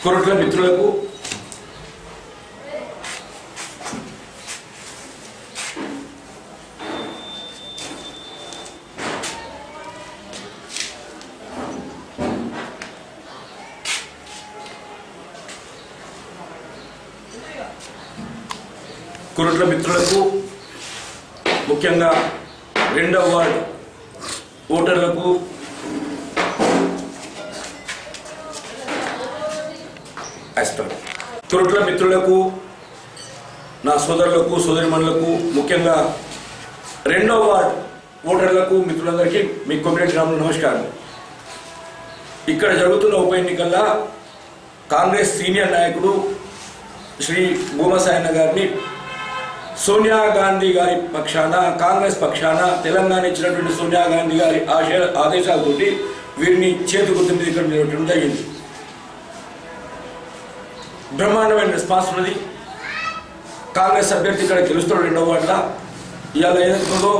కొరట్ల మిత్రులకు ముఖ్యంగా 2వ వార్డు ఓటర్లకు కొరట్ల మిత్రులకు నా సోదరులకు సోదరిమణులకు ముఖ్యంగా 2వ వార్డు ఓటర్లకు మిత్రులందరికీ మీ కొమ్మిరెడ్డి రాములు నమస్కారం. ఇక్కడ జరుగుతున్న ఉప ఎన్నికల్లో కాంగ్రెస్ సీనియర్ నాయకుడు శ్రీ భూమసాయన్న గారిని సోనియా గాంధీ గారి పక్షాన కాంగ్రెస్ పక్షాన తెలంగాణ ఇచ్చినటువంటి సోనియా గాంధీ గారి ఆదేశాలతోటి వీరిని చేతి గుర్తు మీద ఇక్కడ నిలబెట్టడం జరిగింది. బ్రహ్మాండమైన రెస్పాన్స్ ఉన్నది. కాంగ్రెస్ అభ్యర్థి ఇక్కడ గెలుస్తాడు 2వ వార్డులో. ఇవాళ ఏదైతుందో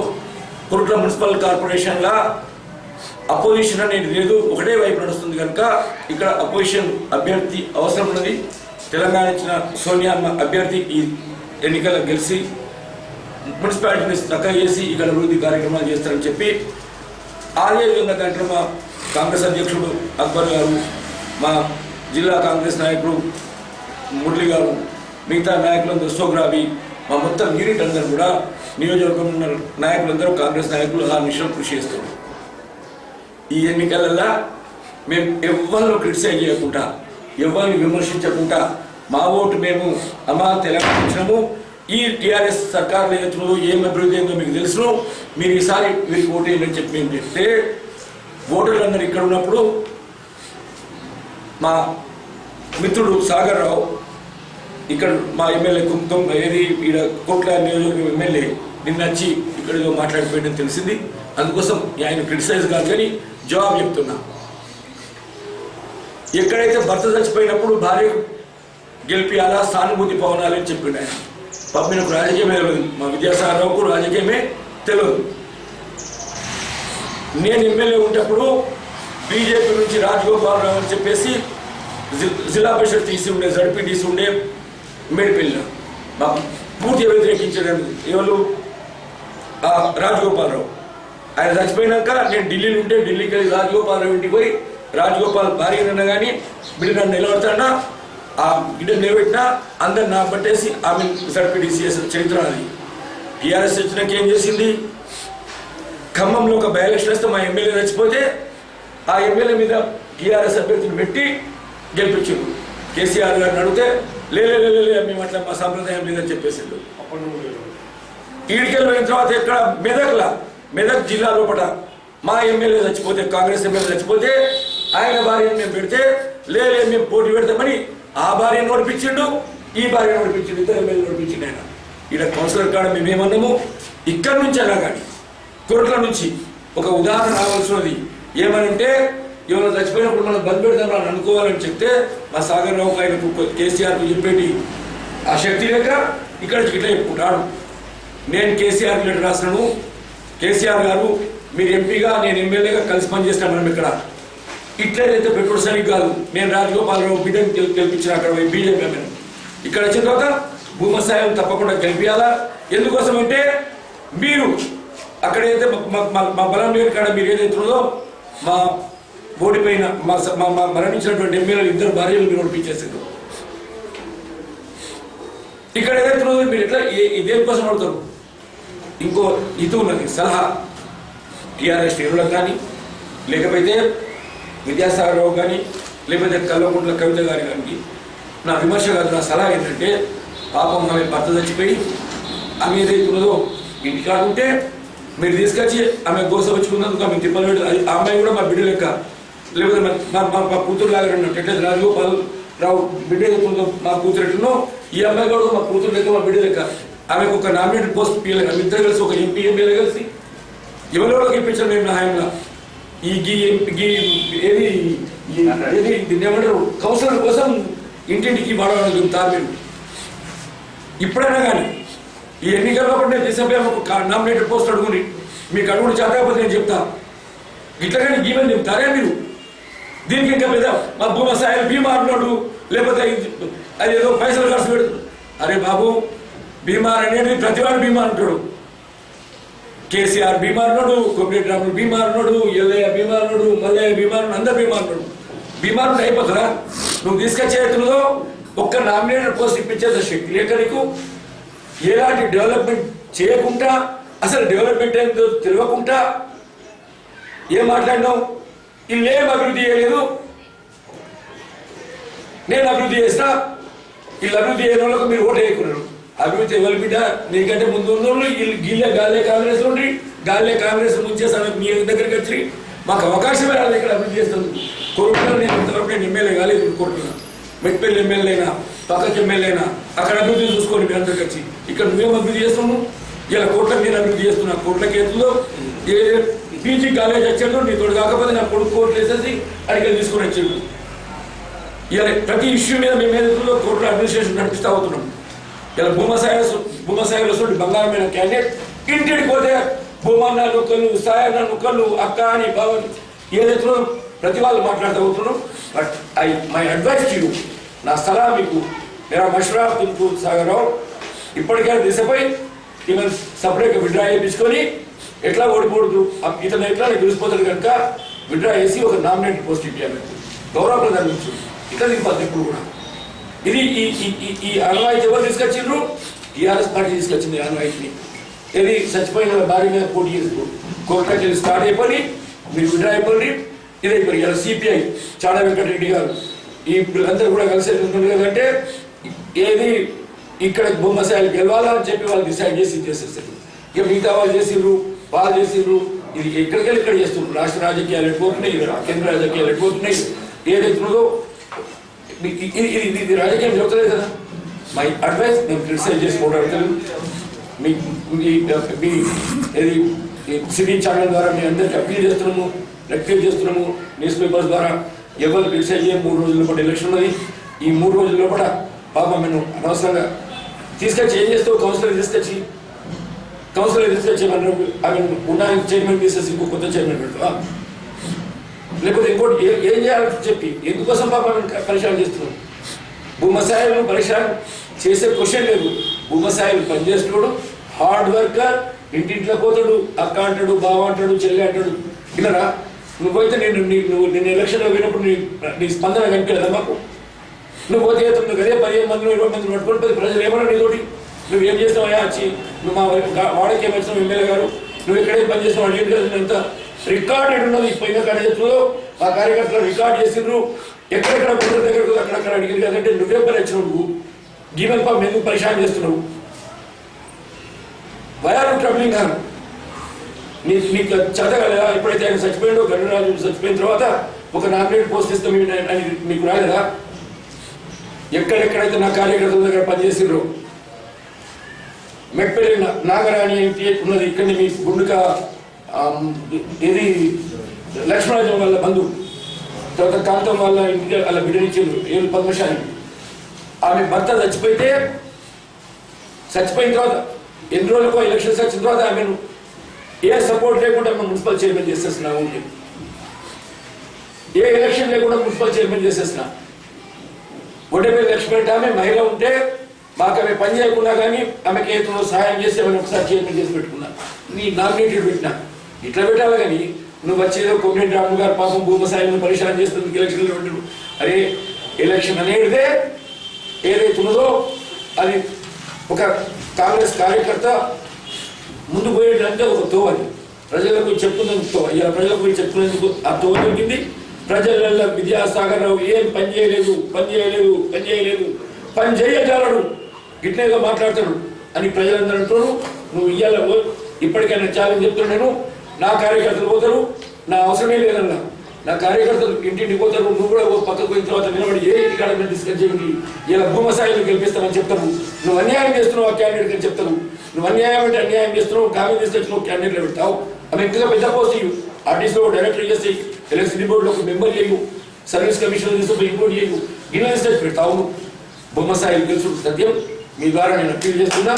కొరట్ల మున్సిపల్ కార్పొరేషన్లో అపోజిషన్ అనేది లేదు, ఒకటే వైపు నడుస్తుంది కనుక ఇక్కడ అపోజిషన్ అభ్యర్థి అవసరం ఉన్నది. తెలంగాణ ఇచ్చిన సోనియా అభ్యర్థి ఈ ఎన్నికల్లో గెలిచి మున్సిపాలిటీని చక్కగా చేసి ఇక్కడ అభివృద్ధి కార్యక్రమాలు చేస్తారని చెప్పి అదేవిధంగా కార్యక్రమ కాంగ్రెస్ అధ్యక్షుడు అక్బర్ గారు, మా జిల్లా కాంగ్రెస్ నాయకుడు మురళి గారు, మిగతా నాయకులందరూ సోగ్రాబి, మా మొత్తం యూనిట్ అందరూ కూడా నియోజకవర్గం ఉన్న నాయకులందరూ కాంగ్రెస్ నాయకులు ఆ విషయం కృషి చేస్తారు. ఈ ఎన్నికలలో మేము ఎవరిని క్రిటిసైజ్ చేయకుండా ఎవరిని విమర్శించకుండా మా ఓటు మేము అమ్మా తెలంగాణ ఇచ్చినాము, ఈ టీఆర్ఎస్ సర్కార్ ఏదైతుందో ఏం అభివృద్ధి అయిందో మీకు తెలుసు, మీరు ఈసారి వీరికి ఓటు వేయాలని చెప్పి మేము చెప్తే ఓటర్లందరూ ఇక్కడ ఉన్నప్పుడు మా మిత్రుడు సాగర్ రావు ఇక్కడ మా ఎమ్మెల్యే ఏది ఇక్కడ కోట్ల నియోజకవర్గం ఎమ్మెల్యే నిన్న వచ్చి ఇక్కడ మాట్లాడిపోయిందని తెలిసింది. అందుకోసం ఆయన క్రిటిసైజ్ కాదు కానీ జవాబు చెప్తున్నా. ఎక్కడైతే భర్త చచ్చిపోయినప్పుడు భార్య గెలిపియాలా సానుభూతి పవనాలని చెప్పిండు ఆయన. పంపినకు రాజకీయమే తెలియదు, మా విద్యాసాగరరావుకు రాజకీయమే తెలియదు. నేను ఎమ్మెల్యే ఉండేటప్పుడు బీజేపీ నుంచి రాజగోపాల్ రావు అని చెప్పేసి జిల్లా పరిషత్ తీసి ఉండే జడ్పీటీసీ ఉండే మేడిపల్లిలో మాకు పూర్తిగా వ్యతిరేకించడానికి ఎవరు రాజగోపాల్ రావు. ఆయన చచ్చిపోయినాక నేను ఢిల్లీలో ఉంటే ఢిల్లీకి వెళ్ళి రాజగోపాల్ రావు ఇంటికి పోయి రాజగోపాల్ భార్యనన్నా కానీ బిడ్డ నన్ను నిలబడతాడా, ఆ బిడ్డ నిలబెట్టినా అందరు నా పట్టేసి ఆమె జడ్పీటీసీ చేసిన చరిత్ర అది. టీఆర్ఎస్ వచ్చినాక ఏం చేసింది, ఖమ్మంలో ఒక బై ఎలక్షన్ వస్తే మా ఎమ్మెల్యే చచ్చిపోతే ఆ ఎమ్మెల్యే మీద టీఆర్ఎస్ అభ్యర్థిని పెట్టి గెలిపించారు. కేసీఆర్ గారిని అడిగితే లేలే మేము అట్లా మా సంప్రదాయం లేదని చెప్పేసిండు. ఈడికెళ్ళి పోయిన తర్వాత ఇక్కడ మెదక్ జిల్లా లోపల మా ఎమ్మెల్యే చచ్చిపోతే కాంగ్రెస్ ఎమ్మెల్యే చచ్చిపోతే ఆయన భార్యను మేము పెడితే లేలే మేము పోటీ పెడతామని ఆ భార్యను నడిపించిండు, ఈ భార్యను నడిపించిండు, ఇద్దరు ఎమ్మెల్యే నడిపించిండు ఆయన. ఇక్కడ కౌన్సిలర్ కాడ మేమేమన్నాము, ఇక్కడి నుంచి అలా కానీ కొరట్ల నుంచి ఒక ఉదాహరణ రావాల్సినది ఏమనంటే ఎవరైనా చచ్చిపోయినప్పుడు మనం బంద్ పెడతామని అనుకోవాలని చెప్తే మా సాగర్ రావుకు ఆయనకు కేసీఆర్కు చెప్పేటి ఆ శక్తి లేక ఇక్కడ ఇట్లా చెప్పుకుంటాడు. నేను కేసీఆర్ లెటర్ రాసినాను, కేసీఆర్ గారు మీరు ఎంపీగా నేను ఎమ్మెల్యేగా కలిసి పనిచేస్తాను మనం ఇక్కడ ఇట్లయితే పెట్రోల్ సైనిక్ కాదు, నేను రాజగోపాల్ రావు బిడ్డని గెలిపించిన అక్కడ బీజేపీ ఎమ్మెల్యే ఇక్కడ వచ్చిన తర్వాత భూమసాయం తప్పకుండా గెలిపించాలా. ఎందుకోసం అంటే మీరు అక్కడైతే మా బలం లేని కాడ మీరు ఏదైతుందో మా ఓడిపోయిన మా మరణించినటువంటి ఎమ్మెల్యేలు ఇద్దరు భార్యలు మీరు ఓడిపించేసారు. ఇక్కడ ఏదైతుందో మీరు ఎట్లా దేనికోసం అడుగుతారు. ఇంకో ఇది ఉన్నది సలహా టీఆర్ఎస్ శ్రేణులకు కానీ లేకపోతే విద్యాసాగర్ రావు కానీ లేకపోతే కల్వకుంట్ల కవిత గారి కానీ నా విమర్శ కాదు, నా సలహా ఏంటంటే పాపం ఆమె భర్త చచ్చిపోయి ఆమె ఏదైతున్నదో ఇంటికి కాకుంటే మీరు తీసుకొచ్చి ఆమె గోసవచ్చుకున్నందుకు ఆమె తిప్పలు పెట్టి ఆ అమ్మాయి కూడా మా బిడ్డ లెక్క లేకపోతే మా కూతురు లాగా అన్నట్టు ఎట్లయితే రాజగోపాల్ రావు బిడ్డ ఎత్తుందో మా కూతురు ఎట్లనో ఈ అమ్మాయి కూడా మా కూతురు లెక్క మా బిడ్డ లెక్క ఆమెకు ఒక నామినేటెడ్ పోస్ట్ పిల్లలు ఆమె ఇద్దరు కలిసి ఒక ఎంపీ ఎమ్మెల్యే కలిసి ఎవరెవరికి ఇప్పించారు మేము నా హాయంలో ఏది దీన్ని ఏమంటారు కౌన్సిలర్ కోసం ఇంటింటికి వాడవాళ్ళు మీరు ఇప్పుడైనా కానీ ఈ ఎన్నికల్లో నేను తీసినప్పుడు ఒక నామినేటెడ్ పోస్ట్ అడుగుని మీకు అడుగుడు చేతకపోతే నేను చెప్తా ఇట్లా కానీ గీవని చెప్తారే మీరు. దీనికి ఇంకా పెద్ద మా భూమసాయి భీమా అన్నాడు లేకపోతే అది ఏదో పైసలు ఖర్చు పెడుతుంది. అరే బాబు, బీమార్ అనేది ప్రతివాడు బీమార్ అంటాడు. కేసీఆర్ బీమార్ ఉన్నాడు, కోమటిరెడ్డి రాములు బీమార్ ఉన్నాడు, ఎల్లయ్య బీమార్ ఉన్నాడు, మల్లయ్య బీమార్ ఉన్నాడు, అందరు బీమార్ ఉన్నాడు. బీమార్ అయిపోతుందా? నువ్వు తీసుకొచ్చే ఎత్తులో ఒక్క నామినేటెడ్ పోస్ట్ ఇప్పించేంత శక్తి లేక నీకు, ఎలాంటి డెవలప్మెంట్ చేయకుండా, అసలు డెవలప్మెంట్ ఏంటో తెలియకుండా ఏం మాట్లాడినావు? వీళ్ళేం అభివృద్ధి చేయలేదు, నేను అభివృద్ధి చేసినా, వీళ్ళు అభివృద్ధి చేయని వాళ్ళకు మీరు ఓటు వేయకున్నారు. అభివృద్ధి ఎవరి బిడ్డ నీకంటే ముందు ఉన్న వాళ్ళు వీళ్ళు గీళ్ళే గాలే కాంగ్రెస్ ఉండి గాలే కాంగ్రెస్ ముంచేసాను మీ దగ్గరికి వచ్చి మాకు అవకాశమే రాలేదు ఇక్కడ అభివృద్ధి చేస్తుంది. కోరుకున్నా నేను ఇంతవరకు నేను ఎమ్మెల్యే కాలేదు, కోరుకున్నా మెట్పల్లి ఎమ్మెల్యే అయినా పక్కకి ఎమ్మెల్యే అయినా అక్కడ అభివృద్ధి చూసుకోండి మీ అందరికి వచ్చి. ఇక్కడ నువ్వేం అభివృద్ధి చేస్తున్నావు? ఇలా కోట్లకు నేను అభివృద్ధి చేస్తున్నా. కోట్ల కేతుల్లో ఏ పీజీ కాలేజ్ వచ్చాడు, నీ తోడు కాకపోతే నా కొడుకు కోట్లు వేసేసి అడిగి తీసుకొని వచ్చాడు. ఇలా ప్రతి ఇష్యూ మీద మేము ఏదైతుందో కోర్టులో అడ్మినిస్ట్రేషన్ నడిపిస్తూ అవుతున్నాం. ఇలా భూమసాయిలు వస్తుంటే బంగారమైన క్యాండిడేట్ ఇంటికి పోతే భూమన్న నొక్కలు, సాయన్న నొక్కలు, అక్క అని బావని ఏదైతుందో ప్రతి వాళ్ళు మాట్లాడుతూ అవుతున్నాం. But my advice to you, నా సలహా మీకు, మేరా మషరా తుమ్కు సాగరావు, ఇప్పటికైనా దిశపై ఈమె సపరేట్గా విడ్రా చేయించుకొని ఎట్లా ఓడిపోదు, ఇతను ఎట్లా గెలిచిపోతాడు కనుక విడ్రా చేసి ఒక నామినేటెడ్ పోస్ట్ ఇచ్చాను, గౌరవ ప్రధానించు. ఇట్లా దింపాలి ఇప్పుడు కూడా. ఇది ఈ ఆనవాయితీ ఎవరు తీసుకొచ్చిండ్రు? టీఆర్ఎస్ పార్టీ తీసుకొచ్చింది ఆనవాయితీని. ఇది చచ్చిపోయిన భార్య మీద పోటీ చేస్తూ కోర్టుకి స్టార్ట్ అయిపోయి మీరు విడ్రా అయిపోయి ఇది అయిపోయి. ఇలా సిపిఐ చాడా వెంకటరెడ్డి గారు ఈ వీళ్ళందరూ కూడా కలిసి ఉంటుంది కదంటే ఏది ఇక్కడ భూమసాయిలు గెలవాలా అని చెప్పి వాళ్ళు డిసైడ్ చేసి చేసేస్తారు. ఇక మిగతా వాళ్ళు చేసిండ్రు, వాళ్ళు చేసిండ్రు. ఇది ఎక్కడికెళ్ళి ఇక్కడ చేస్తున్నారు. రాష్ట్ర రాజకీయాలు ఎట్టిపోతున్నాయి, కేంద్ర రాజకీయాలు ఎట్టిపోతున్నాయి. ఏదైతుందో ఇది రాజకీయం చెప్తలేదు కదా. మై అడ్వైస్, నేను క్రిటిసైజ్ చేసి పోరాడతాను. మీ సిటీ ఛానల్ ద్వారా మీ అందరికీ అప్పీల్ చేస్తున్నాము, రిక్వెస్ట్ చేస్తున్నాము. న్యూస్ పేపర్స్ ద్వారా ఎవరు క్రిటిసైజ్ చేయ. 3 రోజుల పాటు ఎలక్షన్ ఉన్నది. ఈ 3 రోజుల్లో కూడా పాపం మేము అనవసరంగా తీసుకొచ్చి ఏం చేస్తావు? కౌన్సిలర్ తీసుకొచ్చి మనం ఆమె ఉన్న చైర్మన్ తీసేసి ఇంకో కొత్త చైర్మన్ పెడతా, లేకపోతే ఇంకోటి ఏం చేయాలని చెప్పి ఎందుకోసం పాపం పరిశ్రమ చేస్తున్నాం. భూమసాయిలను పరిశ్రమ చేసే క్వశ్చన్ లేదు. భూమసాయిలు పనిచేస్తున్నాడు, హార్డ్ వర్కర్, ఇంటింట్లో పోతాడు, అక్క అంటాడు, బావ అంటాడు, చెల్లి అంటాడు. వినరా? నువ్వైతే నిన్న ఎలక్షన్లో పోయినప్పుడు నీ స్పందన కనిపించలేదా మాకు? నువ్వు పోతే నువ్వు అదే 15 మంది 20 మంది పట్టుకొని ప్రజలు ఏమన్నా నీతోటి నువ్వేం చేస్తావు? అయ్యా వచ్చి నువ్వు మా వాడకి ఏమొచ్చినావు ఎమ్మెల్యే గారు, నువ్వు ఎక్కడేం పని చేసినావు అడిగి ఎంత రికార్డెడ్ ఉన్నది. పోయిన కార్యకర్తలు మా కార్యకర్తలు రికార్డ్ చేసిండ్రు. ఎక్కడెక్కడ ముందు దగ్గరకు అక్కడక్కడ అడిగింది కదంటే నువ్వే పని వచ్చినావు. నువ్వు జీవన్ పాపం ఎందుకు పరిశాన్ చేస్తున్నావు? వయాలు ట్రబ్లింగ్ నీకు చదవగలదా? ఎప్పుడైతే ఆయన చచ్చిపోయాడో, గరుడరాజు చచ్చిపోయిన తర్వాత ఒక నామినేట్ పోస్ట్ ఇస్తాం అని మీకు రాలేదా? ఎక్కడెక్కడైతే నా కార్యకర్తల దగ్గర పనిచేసిండ్రో, మెట్పల్లి నాగరాణి ఉన్నది, ఇక్కడిని మీ గుండుక ఇది లక్ష్మణరాజం వాళ్ళ బంధు, తర్వాత కాంతం వాళ్ళ ఇంటికి అలా బిడ్డనిచ్చిండ్రు, ఏళ్ళు పద్మశాలి. ఆమె భర్త చచ్చిపోయిన తర్వాత ఎన్ని రోజులకో ఎలక్షన్స్ వచ్చిన తర్వాత ఆమెను ఏ సపోర్ట్ లేకుండా మున్సిపల్ చైర్మన్ చేసేస్తున్నాము. ఏ ఎలక్షన్ లేకుండా మున్సిపల్ చైర్మన్ చేసేస్తున్నా. ఒడేపల్లి లక్ష్మీ అంటే ఆమె మహిళ ఉంటే మాకు ఆమె పని చేయకుండా కానీ ఆమెకి ఏదో సహాయం చేసి ఆమెను ఒకసారి చైర్మన్ చేసి పెట్టుకున్నా, నీ నామినేటెడ్ పెట్టినా. ఇట్లా పెట్టాలి కానీ నువ్వు వచ్చేదో కోమటిరెడ్డి రాములు గారు పాపం భూమసాయిలను పరిశీలన చేస్తుంది ఎలక్షన్లో ఉంటాడు. అరే ఎలక్షన్ అనేదే ఏదైతున్నదో అది ఒక కాంగ్రెస్ కార్యకర్త ముందు పోయేటంటే ఒక తోవని ప్రజలకు చెప్తున్నందుకు తోవ. ఇలా ప్రజలకు చెప్తున్నందుకు ఆ తోవ దొరికింది. ప్రజల విద్యాసాగర్ రావు ఏం పని చేయజాలడు, గిట్నేగా మాట్లాడతాడు అని ప్రజలందరూ అంటారు. నువ్వు ఇయ్యాల ఇప్పటికైనా ఛాలెంజ్ చెప్తున్నాను. నా కార్యకర్తలు పోతారు, నా అవసరమే లేదన్నా. నా కార్యకర్తలు ఇంటింటికి పోతారు. నువ్వు కూడా పక్కకు పోయిన తర్వాత నిలబడి ఏ ఇంటికాడ డిస్కస్ చేయండి. ఇలా భూమసాయిలు గెలిపిస్తామని చెప్తారు. నువ్వు అన్యాయం చేస్తున్నావు ఆ క్యాండిడేట్ అని చెప్తారు. నువ్వు అన్యాయం అంటే అన్యాయం చేస్తున్నావు, కామెంట్ తీసుకొచ్చినావు, క్యాండిడేట్లు పెడతావు. అవి ఇంకా పెద్ద పోస్ట్ ఇవ్వు. ఆర్టీసీలో డైరెక్టర్ చేసి ఎలక్ట్రిసిటీ బోర్డులో ఒక మెంబర్ చేయు, సర్వీస్ కమిషన్ తీసుకుని ఇంక్లూడ్ చేయు, గిన్నె స్టేజ్ పెడతావు. భూమసాయిలు గెలుచుడు సత్యం. మీ ద్వారా నేను అప్పీల్ చేస్తున్నా.